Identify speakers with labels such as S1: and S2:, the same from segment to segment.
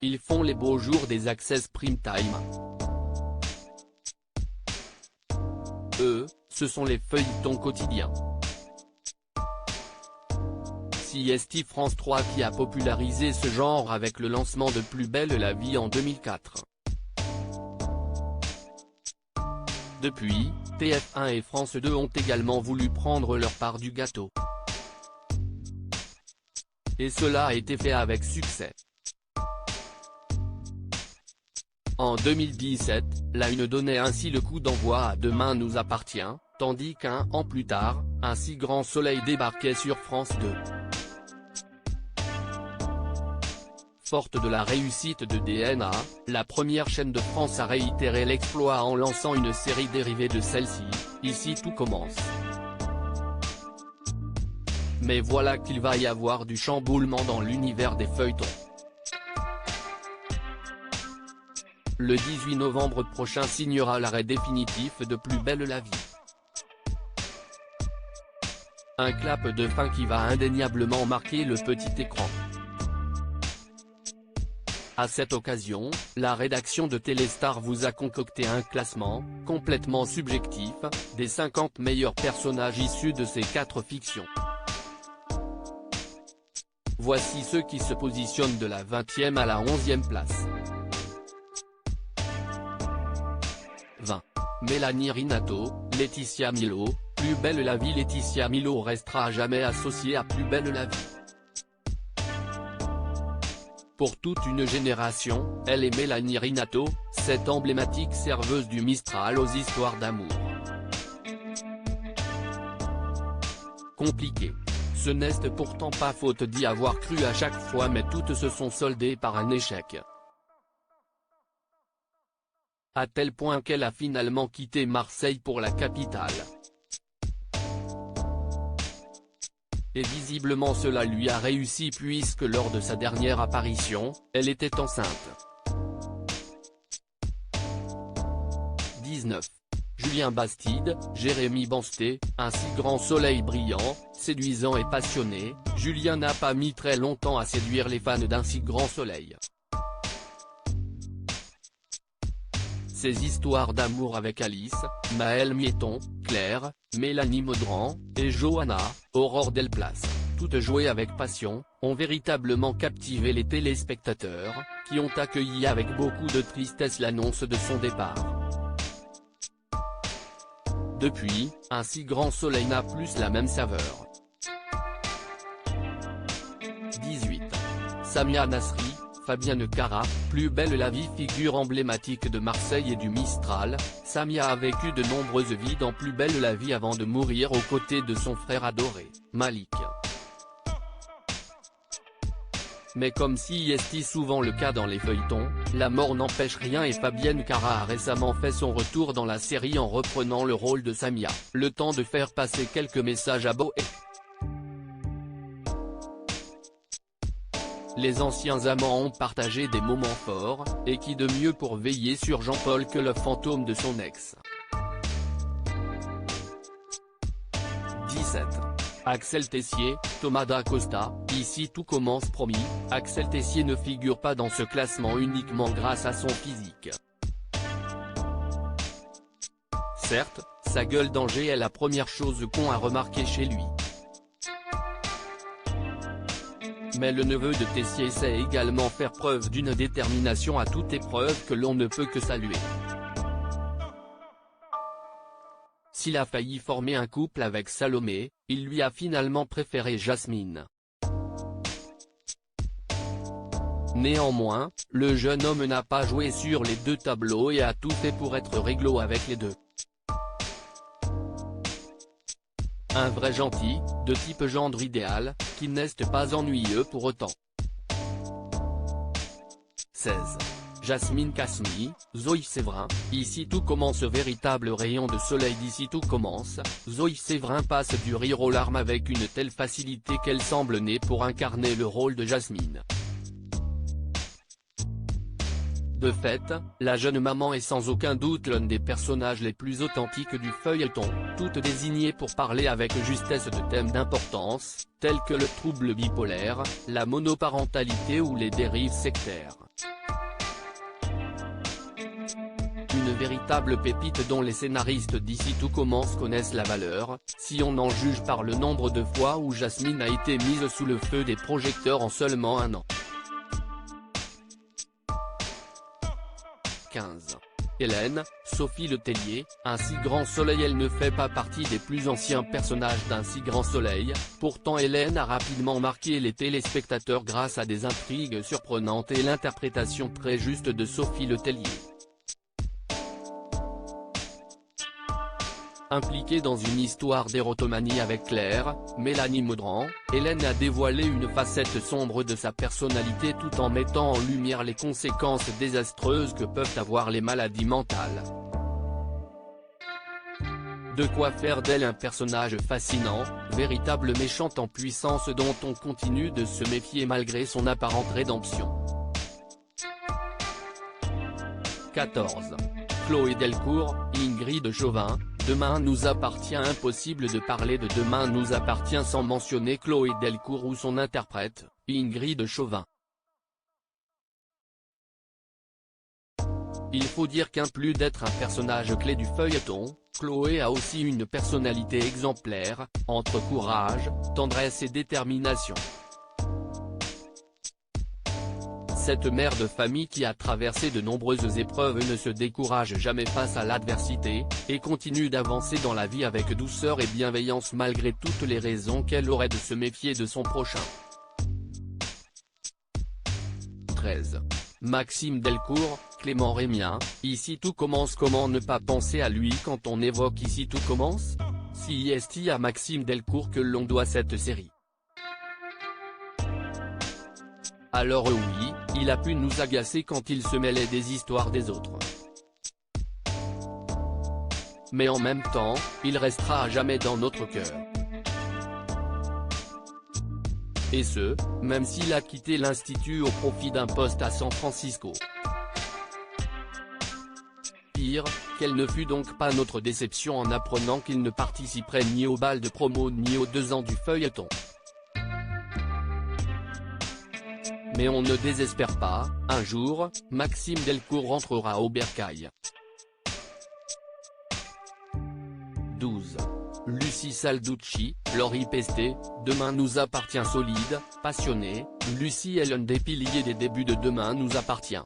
S1: ils font les beaux jours des Access Prime Time. Eux, ce sont les feuilletons quotidiens. CST France 3 qui a popularisé ce genre avec le lancement de Plus belle la vie en 2004. Depuis, TF1 et France 2 ont également voulu prendre leur part du gâteau. Et cela a été fait avec succès. En 2017, La Une donnait ainsi le coup d'envoi à Demain nous appartient, tandis qu'un an plus tard, Un si grand soleil débarquait sur France 2. Forte de la réussite de DNA, la première chaîne de France a réitéré l'exploit en lançant une série dérivée de celle-ci, Ici tout commence. Mais voilà qu'il va y avoir du chamboulement dans l'univers des feuilletons. Le 18 novembre prochain signera l'arrêt définitif de Plus belle la vie. Un clap de fin qui va indéniablement marquer le petit écran. À cette occasion, la rédaction de Téléstar vous a concocté un classement, complètement subjectif, des 50 meilleurs personnages issus de ces 4 fictions. Voici ceux qui se positionnent de la 20e à la 11e place. 20. Mélanie Rinato, Laetitia Milo, Plus belle la vie. Laetitia Milo restera à jamais associée à Plus belle la vie. Pour toute une génération, elle est Mélanie Rinato, cette emblématique serveuse du Mistral aux histoires d'amour. Compliqué. Ce n'est pourtant pas faute d'y avoir cru à chaque fois, mais toutes se sont soldées par un échec. À tel point qu'elle a finalement quitté Marseille pour la capitale. Et visiblement cela lui a réussi puisque lors de sa dernière apparition, elle était enceinte. 19. Julien Bastide, Jérémy Bansté, Un si grand soleil brillant, séduisant et passionné, Julien n'a pas mis très longtemps à séduire les fans d'Un si grand soleil. Ses histoires d'amour avec Alice, Maëlle Mieton, Claire, Mélanie Maudran, et Johanna, Aurore Delplace, toutes jouées avec passion, ont véritablement captivé les téléspectateurs, qui ont accueilli avec beaucoup de tristesse l'annonce de son départ. Depuis, Un si grand soleil n'a plus la même saveur. 18. Samia Nasri, Fabienne Cara, Plus belle la vie. Figure emblématique de Marseille et du Mistral, Samia a vécu de nombreuses vies dans Plus belle la vie avant de mourir aux côtés de son frère adoré, Malik. Mais comme si est souvent le cas dans les feuilletons, la mort n'empêche rien et Fabienne Cara a récemment fait son retour dans la série en reprenant le rôle de Samia, le temps de faire passer quelques messages à Boé. Les anciens amants ont partagé des moments forts, et qui de mieux pour veiller sur Jean-Paul que le fantôme de son ex. 17. Axel Tessier, Thomas Da Costa, Ici tout commence. Promis, Axel Tessier ne figure pas dans ce classement uniquement grâce à son physique. Certes, sa gueule d'Angers est la première chose qu'on a remarqué chez lui. Mais le neveu de Tessier sait également faire preuve d'une détermination à toute épreuve que l'on ne peut que saluer. S'il a failli former un couple avec Salomé, il lui a finalement préféré Jasmine. Néanmoins, le jeune homme n'a pas joué sur les deux tableaux et a tout fait pour être réglo avec les deux. Un vrai gentil, de type gendre idéal, qui n'est pas ennuyeux pour autant. 16. Jasmine Kasmi, Zoe Séverin, Ici tout commence. Véritable rayon de soleil d'Ici tout commence, Zoe Séverin passe du rire aux larmes avec une telle facilité qu'elle semble née pour incarner le rôle de Jasmine. De fait, la jeune maman est sans aucun doute l'un des personnages les plus authentiques du feuilleton, toute désignée pour parler avec justesse de thèmes d'importance, tels que le trouble bipolaire, la monoparentalité ou les dérives sectaires. une véritable pépite dont les scénaristes d'Ici Tout Commence connaissent la valeur, si on en juge par le nombre de fois où Jasmine a été mise sous le feu des projecteurs en seulement un an. 15. Hélène, Sophie Letellier, un si grand soleil. Elle ne fait pas partie des plus anciens personnages d'un si grand soleil, pourtant Hélène a rapidement marqué les téléspectateurs grâce à des intrigues surprenantes et l'interprétation très juste de Sophie Letellier. Impliquée dans une histoire d'érotomanie avec Claire, Mélanie Maudran, Hélène a dévoilé une facette sombre de sa personnalité tout en mettant en lumière les conséquences désastreuses que peuvent avoir les maladies mentales. De quoi faire d'elle un personnage fascinant, véritable méchante en puissance dont on continue de se méfier malgré son apparente rédemption. 14. Chloé Delcourt, Ingrid Chauvin, Demain nous appartient. Impossible de parler de Demain nous appartient sans mentionner Chloé Delcourt ou son interprète, Ingrid Chauvin. Il faut dire qu'en plus d'être un personnage clé du feuilleton, Chloé a aussi une personnalité exemplaire, entre courage, tendresse et détermination. Cette mère de famille qui a traversé de nombreuses épreuves ne se décourage jamais face à l'adversité, et continue d'avancer dans la vie avec douceur et bienveillance malgré toutes les raisons qu'elle aurait de se méfier de son prochain. 13. Maxime Delcourt, Clément Rémien, Ici Tout Commence. Comment ne pas penser à lui quand on évoque Ici Tout Commence? C'est à Maxime Delcourt que l'on doit cette série. Alors oui, il a pu nous agacer quand il se mêlait des histoires des autres. Mais en même temps, il restera à jamais dans notre cœur. Et ce, même s'il a quitté l'Institut au profit d'un poste à San Francisco. Pire, quelle ne fut donc pas notre déception en apprenant qu'il ne participerait ni au bal de promo ni aux 2 ans du feuilleton. Mais on ne désespère pas, un jour, Maxime Delcourt rentrera au bercail. 12. Lucie Salducci, Laurie Pesté, Demain nous appartient. Solide, passionnée, Lucie est l'un des piliers des débuts de Demain nous appartient.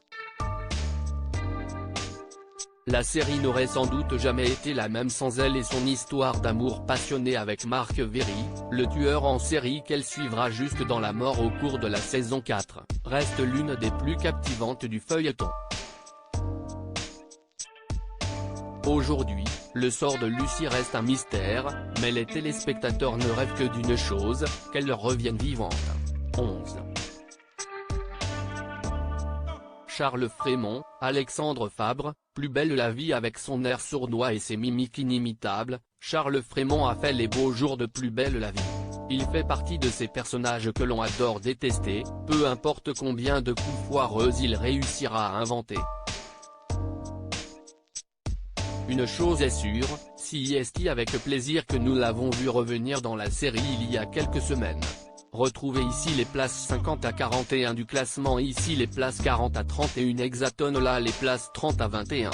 S1: La série n'aurait sans doute jamais été la même sans elle et son histoire d'amour passionné avec Marc Véry, le tueur en série qu'elle suivra jusque dans la mort au cours de la saison 4, reste l'une des plus captivantes du feuilleton. Aujourd'hui, le sort de Lucie reste un mystère, mais les téléspectateurs ne rêvent que d'une chose, qu'elle leur revienne vivante. 11. Charles Frémont, Alexandre Fabre, Plus belle la vie. Avec son air sournois et ses mimiques inimitables, Charles Frémont a fait les beaux jours de Plus belle la vie. Il fait partie de ces personnages que l'on adore détester, peu importe combien de coups foireux il réussira à inventer. Une chose est sûre, c'est avec plaisir que nous l'avons vu revenir dans la série il y a quelques semaines. Retrouvez ici les places 50 à 41 du classement, ici les places 40 à 31 hexatones, là les places 30 à 21.